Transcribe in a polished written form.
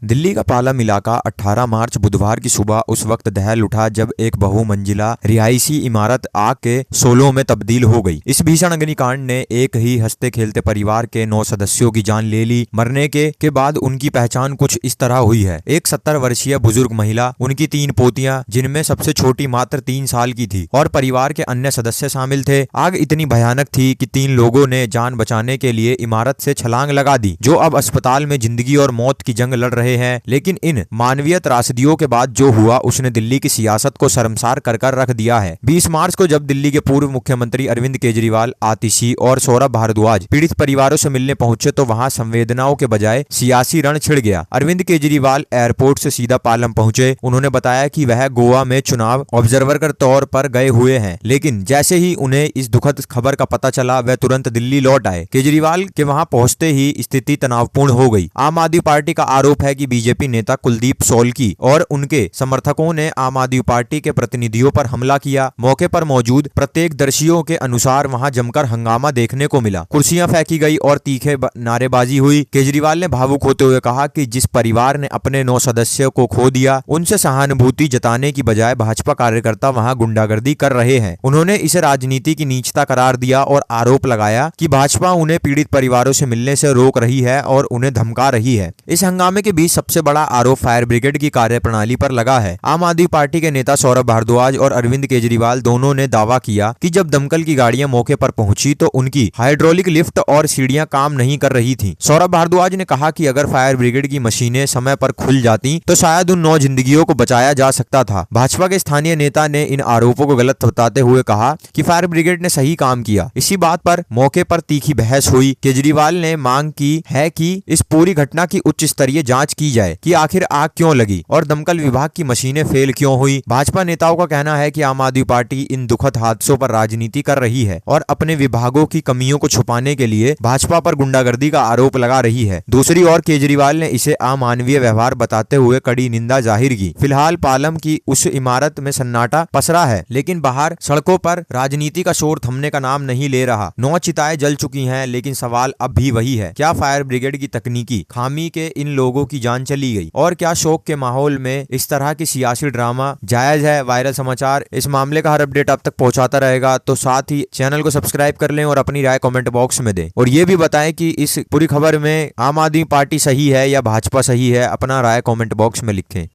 दिल्ली का पालम इलाका 18 मार्च बुधवार की सुबह उस वक्त दहल उठा जब एक बहुमंजिला रिहायशी इमारत आग के शोलों में तब्दील हो गई। इस भीषण अग्निकांड ने एक ही हंसते खेलते परिवार के 9 सदस्यों की जान ले ली। मरने के बाद उनकी पहचान कुछ इस तरह हुई है। एक 70 वर्षीय बुजुर्ग महिला, उनकी 3 पोतियां जिनमें सबसे छोटी मात्र 3 साल की थी, और परिवार के अन्य सदस्य शामिल थे। आग इतनी भयानक थी कि 3 लोगों ने जान बचाने के लिए इमारत से छलांग लगा दी, जो अब अस्पताल में जिंदगी और मौत की जंग लड़ रहे हैं। लेकिन इन मानवीय त्रासदियों के बाद जो हुआ उसने दिल्ली की सियासत को शर्मसार कर रख दिया है। 20 मार्च को जब दिल्ली के पूर्व मुख्यमंत्री अरविंद केजरीवाल, आतिशी और सौरभ भारद्वाज पीड़ित परिवारों से मिलने पहुंचे तो वहां संवेदनाओं के बजाय सियासी रण छिड़ गया। अरविंद केजरीवाल एयरपोर्ट से सीधा पालम पहुंचे। उन्होंने बताया कि वह गोवा में चुनाव ऑब्जर्वर के तौर पर गए हुए हैं, लेकिन जैसे ही उन्हें इस दुखद खबर का पता चला वह तुरंत दिल्ली लौट आए। केजरीवाल के वहां पहुंचते ही स्थिति तनावपूर्ण हो गई। आम आदमी पार्टी का आरोप है कि बीजेपी नेता कुलदीप सोलंकी और उनके समर्थकों ने आम आदमी पार्टी के प्रतिनिधियों पर हमला किया। मौके पर मौजूद प्रत्यक्षदर्शियों के अनुसार वहां जमकर हंगामा देखने को मिला। कुर्सियां फेंकी गई और तीखे नारेबाजी हुई। केजरीवाल ने भावुक होते हुए कहा कि जिस परिवार ने अपने 9 सदस्यों को खो दिया, उनसे सहानुभूति जताने की बजाय भाजपा कार्यकर्ता वहां गुंडागर्दी कर रहे हैं। उन्होंने इसे राजनीति की नीचता करार दिया और आरोप लगाया कि भाजपा उन्हें पीड़ित परिवारों से मिलने से रोक रही है और उन्हें धमका रही है। इस हंगामे के बीच सबसे बड़ा आरोप फायर ब्रिगेड की कार्यप्रणाली पर लगा है। आम आदमी पार्टी के नेता सौरभ भारद्वाज और अरविंद केजरीवाल दोनों ने दावा किया कि जब दमकल की गाड़ियां मौके पर पहुंची तो उनकी हाइड्रोलिक लिफ्ट और सीढ़ियां काम नहीं कर रही थीं। सौरभ भारद्वाज ने कहा कि अगर फायर ब्रिगेड की मशीनें समय पर खुल जाती तो शायद उन 9 जिंदगियों को बचाया जा सकता था। भाजपा के स्थानीय नेता ने इन आरोपों को गलत बताते हुए कहा कि फायर ब्रिगेड ने सही काम किया। इसी बात पर मौके पर तीखी बहस हुई। केजरीवाल ने मांग की है कि इस पूरी घटना की उच्च स्तरीय जांच की जाए कि आखिर आग क्यों लगी और दमकल विभाग की मशीनें फेल क्यों हुई। भाजपा नेताओं का कहना है कि आम आदमी पार्टी इन दुखद हादसों पर राजनीति कर रही है और अपने विभागों की कमियों को छुपाने के लिए भाजपा पर गुंडागर्दी का आरोप लगा रही है। दूसरी ओर केजरीवाल ने इसे अमानवीय व्यवहार बताते हुए कड़ी निंदा जाहिर की। फिलहाल पालम की उस इमारत में सन्नाटा पसरा है, लेकिन बाहर सड़कों पर राजनीति का शोर थमने का नाम नहीं ले रहा। 9 चिताएं जल चुकी हैं, लेकिन सवाल अब भी वही है, क्या फायर ब्रिगेड की तकनीकी खामी के इन लोगों की जान चली गई? और क्या शोक के माहौल में इस तरह की सियासी ड्रामा जायज है? वायरल समाचार इस मामले का हर अपडेट आप तक पहुंचाता रहेगा, तो साथ ही चैनल को सब्सक्राइब कर लें और अपनी राय कमेंट बॉक्स में दें। और ये भी बताएं कि इस पूरी खबर में आम आदमी पार्टी सही है या भाजपा सही है। अपना राय कमेंट बॉक्स में लिखें।